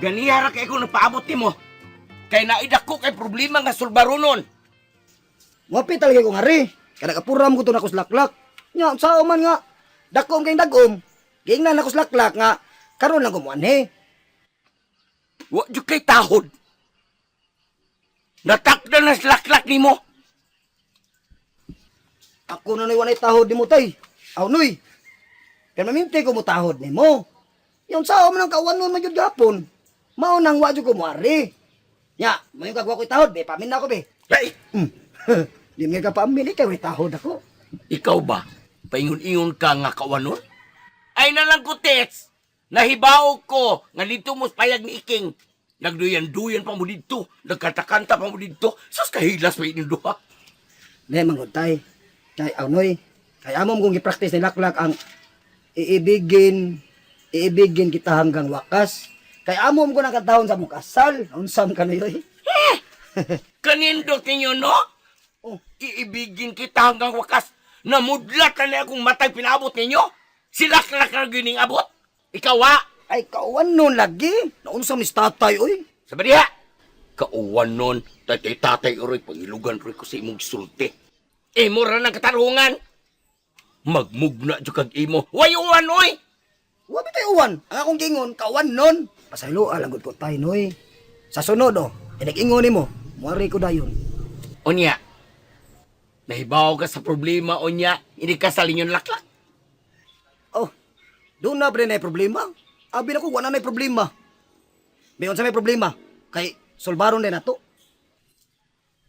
Ganihara kay ko napaabot nimo. Kay naidako kay problema nga sulbaronon. Wapi talaga ko ngari. Kada kapuram ko to na kuslaklak. Nya sao man nga dakom kay dagom. Gingnan na kuslaklak nga karon lang kumuan he. Wa jud kay tahod. Natakda na slaklak nimo. Ako na wanay tahod nimo tay. Aw noy. Kaya maminti ko mo tahod nimo. Yung sao man ang kawanon man jud gapon. Mao nang wa jud ko muari. Nya, mayon kagwa ko tahod be, pamin na ako be. Ay, Di nga ka pamin ikaw tahod ako. ikaw ba? Paingon-ingon ka nga kawanon? Ay nalang ko, Tets. Nahibaw ko nga dito mo payag ni Iking. Nagduyan-duyan pa mo dito. Nagkanta-kanta pa mo dito. Sus kahilas pa inyong duha. Ne manggod tay. Kay awnoy. Kay amom kong gi-practice ni laklak ang iibigin kita hanggang wakas. Kay amom ko nakatahon sa mong kasal. Unsam ka na yoy. Kanindot ninyo, no? Oh. Iibigin kita hanggang wakas. Namudlat na niya akong matay pinabot ninyo. Silaklak na gining abot. Ikaw, Ay kauwan nun lagi. Naunsam ni tatay oy. Sabi diha. Kauwan nun, tatay-tatay oray, pangilugan rin ko sa imong gisulti. Imo ra ng katarungan. Magmugna dyo kag imo. Wayuan, oy! Wa bitay uwan. Ang akong gingon kawan nun. Pasaylo alagod ko tay noy. Sa sunod oh, inag-ingon nimo. Muari ko dayon. Onya, nahibaw ka sa problema, onya, hindi ka sa linyon laklak. Oh, doon na pre na problema. Abi na ko wala na problema. Bayon sa may problema. Kay solbaron din nato.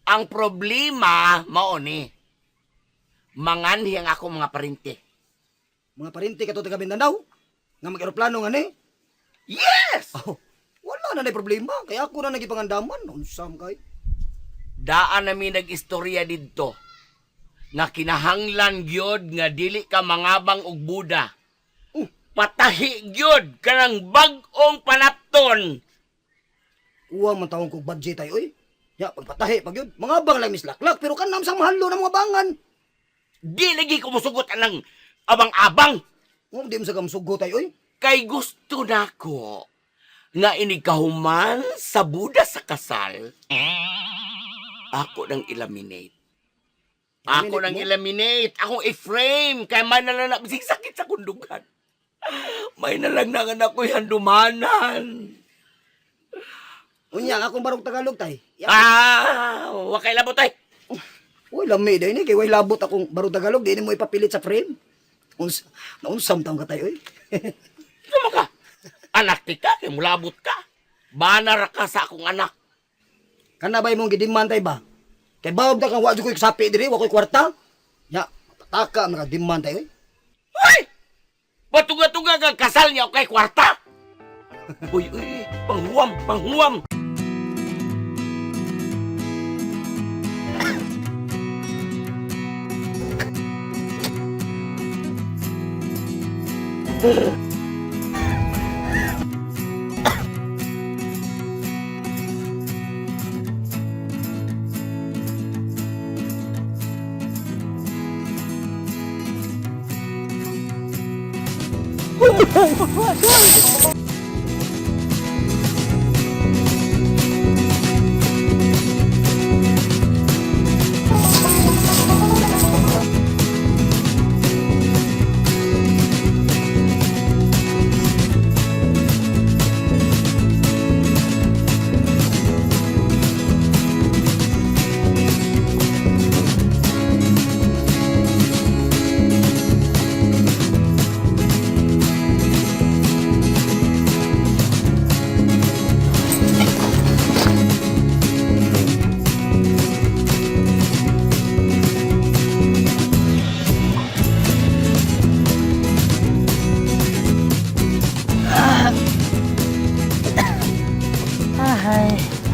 Ang problema, mao ni, manganhi ang ako mga parente. Mga parinti ka to taga Mindanao. Nga mag-aeroplano nga ni. Yes! Oh, wala na problema. Kaya ako na nagipangandaman. Unsam kay. Daan namin nag-istorya dito na kinahanglan gyud nga dili ka mangabang og Buda. Patahi gyud kanang bag-ong panapton. Uwang man taong kong budget ay oy. Ya, pagpatahi pag yun. Mga bang lang mislaklak. Pero kanam sang mahalo ng mga bangan. Di lagi ko musugot anang abang-abang. Di mo sa kamsugot ay oy. Kay gusto nako nga inikahuman sa Buda sa kasal. Ako nang eliminate. Ako nang eliminate. Akong i-frame. Kaya may nalang bisig sakit sa kundugan. May nalang nanganak ko handumanan. Unya, akong barong Tagalog tay. Ya. Wakay labot ay. Uy, lami day ni. Kay way labot akong barong Tagalog. Di mo ipapilit sa frame. Naunsam taong ka tayo oy. Ano ka? Anak ti ka. Kaya mulabot ka. Banar ka sa akong anak. Kanabay mong gidiman tay ba? Kay bawag na kang wadyo ko'y sapi diri. Wako'y kwarta. Ya, pataka ang nakadiman tayo oy. Ay! Batuga-tuga kang kasal niya o kay kwarta? Uy, panghuwam.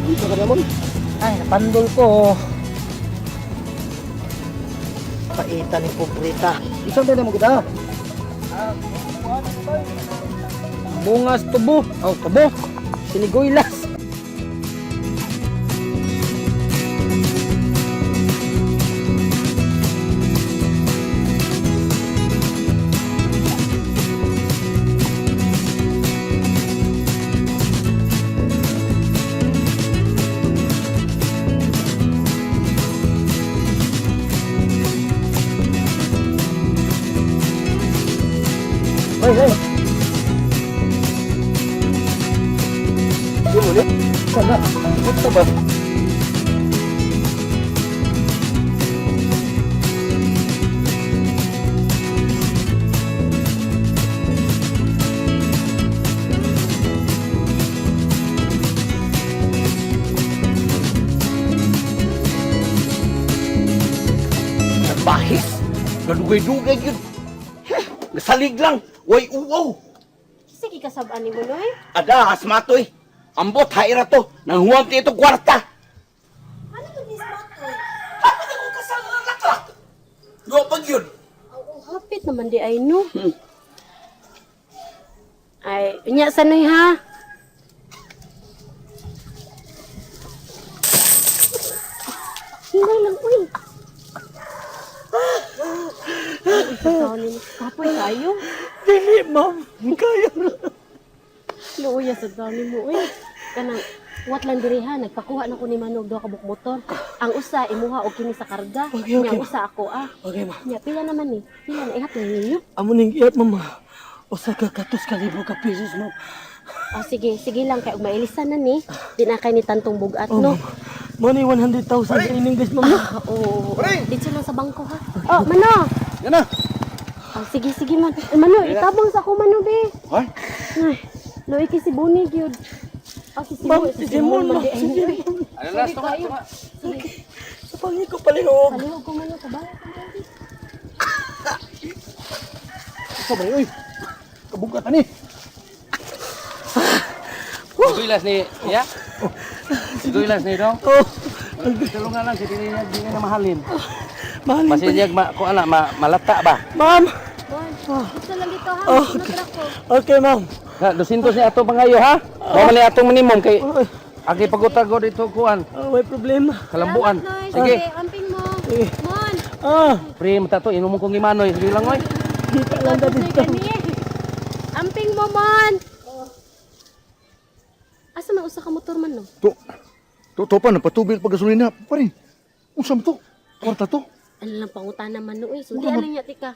Dito ka naman. Ay, napandol ko. Paitan ni Puprita. Isang tayo naman kita. Bungas tubo. Oh, tubo. Siniguilas. Wala. Ito ba? Bahis. Gadugay-dugay yun. Nasalig lang. Way uwaw. Sige kasabaan ni mo, Noy. Ada, asmatoy. Ambot, haira to. Nanghuwam ti ito kwarta. Ano to this matter? Dapat akong kasal ng laklak. Gopag yun. Ang hapit naman di ay no. Ay, unya sa Noy ha. Hinay lang, uy. Kapoy tayo. Dili, ma'am. Kaya. Luuya sa dami mo, uy. Kanang, wat lang diri ha, nagpakuha na ko ni Manog do ka buk motor. Ang usa, imuha o kini sa karga. Okay. Yang usa ako, Okay, ma'am. Nya, pila naman ni. Pila na, ihat na ninyo. Amo ning iyat, ma'am. Usa ka katos ka libo ka pesos, ma'am. Oh, sige lang, kay mailisan na ni. Di na kay ni Tantong Bugat, Oh, no? ma'am. Money 100,000 in English, ma'am. Oo. Dito lang sa bangko, ha? Oh, Mano! Yan na. Oh, sige, man. Mano, itabang sa ako, Mano, be. Ay. Ay, loy kay si Buni, gyud. Oh, si Simon. Ma'am, si Simon, ma'am. man, di ay, Si Simon. Ano na, kayo. Sige. Sa pangi ko palihog. Palihog ko, Mano, kabayan ko, Mano. Ito ba yun? Kabugatan ni. Iguilas ni, ya? Iguilas ni dong. Oh, Tulungan lang si dili niya di na mahalin. mahalin Kasi pa. niya ko ana malata ba. Ma'am. Bon, gusto lang dito, ha? Oh, Sunod ko. Okay, ma'am. Na 200 ni ato pangayo ha. Wa man ni atong minimum kay Oh, agi pagutago dito kuan. may problema. Kalambuan. Salamat, Noy. Sige, Amping mo. Sige. Mon. Ah, pre mata to inom mo kong imanoy. Sige lang oy. dito lang na dito. Amping mo, Mon. Asa man usa ka motor man, no? To pa na patubil pag gasolina pa rin. Usam to. Kwarta to. Ano lang pangutan naman, no? Sundi ano niya, tika.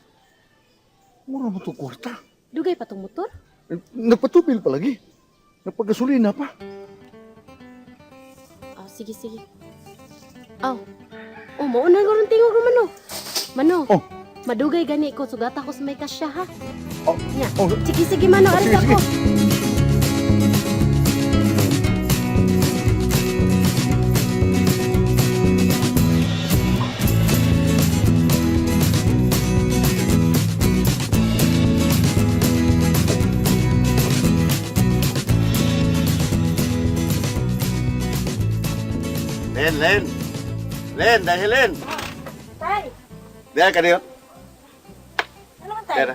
Mura mo to kwarta. Dugay pa tong motor? Nagpatubil pa lagi. Nagpagasolina pa. Oh, sige. Oh, mauna ko ng tingog man, no? Mano, Oh. madugay gani ko. Sugata ko sa may kasya, ha? Oh. Nya. Oh. Sige, Mano. Aris Sige, ako. Len, dahil Len. Tay, Dahil ka niyo. ano ka, Tay? Dahil.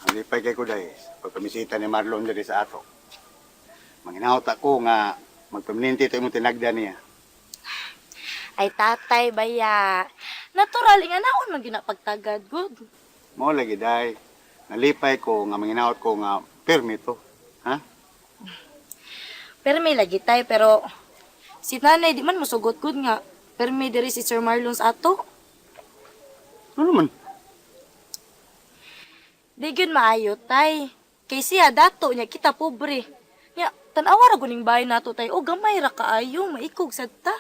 Halipay kay ko dahil. Pagkamisita ni Marlon diri sa ato. Manginahot ako nga magpaminti ito yung tinagda niya. Ay tatay baya. Natural nga naon man ginapagtagad good. Mo lagi dahil. Nalipay ko nga manginahot ko nga permito. Ha? Pero may lagi tay pero si nanay di man musugot good nga. Pero may diri si Sir Marlon sa ato. Ano man? Di gyud maayo tay. Kay siya dato niya kita pobre. Nya tan-awa ra guning bahay nato tay. O gamay ra kaayo maikog sad ta.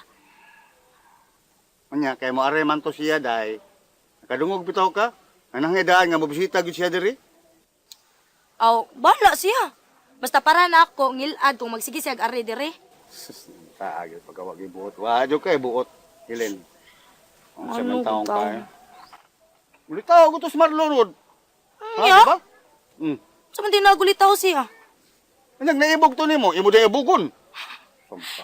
Anya, kay mo are man to siya dahil. Nakadungog bitaw ka. Anang edaan nga mabisita gud siya diri. Aw, bala siya. Basta para na ako ngilad kung magsige siya ag-ari dire. Taagil pagkawag ibuot. Wadyo kay buot. Hilin. Ang sa Ano taong ka? ka. Ulitaw ko to sa Marlon. Nya? Diba? Sa man dinagulitaw siya. Anong naibog to nimo? Imo day ibugon.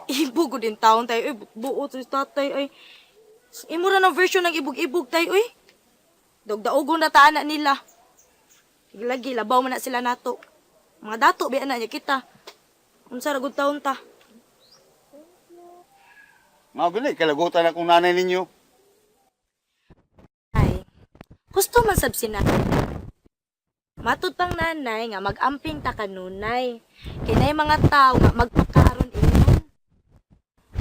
Ibog ko din taon tayo. Uy, buot sa tatay ay. Imura ng version ng ibog-ibog tayo, uy. Dogdaogon na taan na nila. Lagi, labaw man na sila nato. Mga dato, biya na niya kita. Unsa ragod taon ta. Mga gani, kalagutan akong nanay ninyo. Ay, gusto man sab si nanay. Matud pang nanay nga mag-amping ta kanunay. Kinay mga tao nga magpakaron ingon.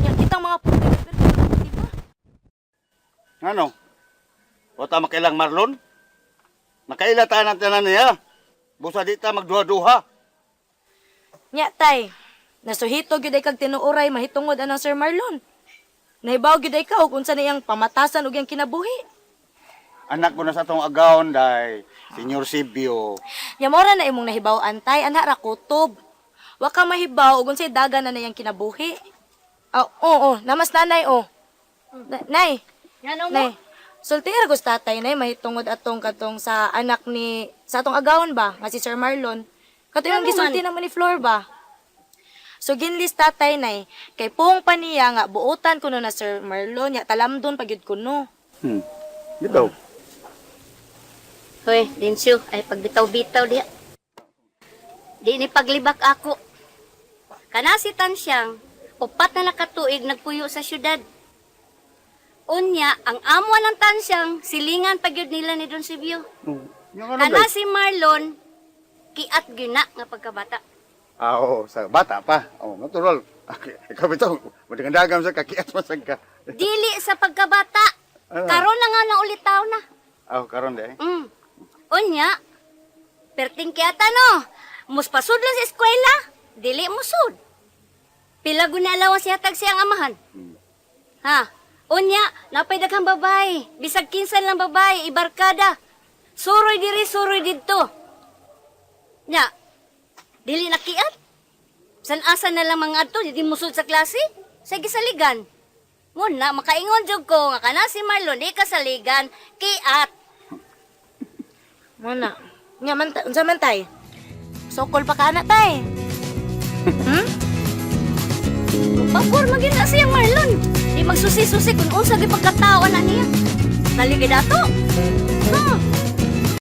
Yang kitang mga problema, di ba? Ano? Wata makailang Marlon? Nakaila tayo ng tanan niya. Busa di ta magduha-duha. Nya, tay. Nasuhito gyud ay kag tinuoray mahitungod anang Sir Marlon. Nahibaw gyud ay ka og unsa na iyang pamatasan og iyang kinabuhi. Anak ko na sa atong agawon, day. Senyor Sibio. Nya mora na imong nahibaw-an tay, ana ra kutob. Wa ka mahibaw og unsay dagan na iyang kinabuhi. Oo, namas nanay oh. Nay. Nay. Sultira gust tatay nay mahitungod atong katong sa anak ni sa atong agawon ba nga si Sir Marlon. Kato yung gisulti naman ni Flor ba? So ginlist tatay nay kay pung paniya nga buotan kuno na Sir Marlon nya talamdon pagyud kuno. Bitaw. Hoy, Dinsyo, ay pagbitaw-bitaw diha. Di ni paglibak ako. Kanasitan siyang, 4 na nakatuig nagpuyo sa syudad. Unya, ang amo ng tansyang, silingan pagyud nila ni Don Sibio. Yung ano, Kana day? si Marlon, kiat gyuna nga pagkabata. Oo, sa bata pa. Oo, natural. Ikaw bitaw, madagam sa kakiat masag ka. Dili sa pagkabata. Ano? Karon na nga na ulitaw na. Karon day. Unya, perting kiata no. Muspasud lang sa eskwela, dili musud. Pila guna alawas yatag siyang amahan. Ha? Unya, napay daghang babae. Bisag kinsan lang babae, ibarkada. Suroy diri, suroy didto. Nya, dili nakiat. San-asa na lang mga adto, di musud sa klase. Sa gisaligan. Muna, makaingon jud ko nga kana si Marlon, di kasaligan, kiat. Muna. Nya man unsa man tay? Sokol pa ka na tay. Pabor magin na siyang Marlon. Di magsusi-susi kung unsa gyud pagkatao na niya. Naligid ato.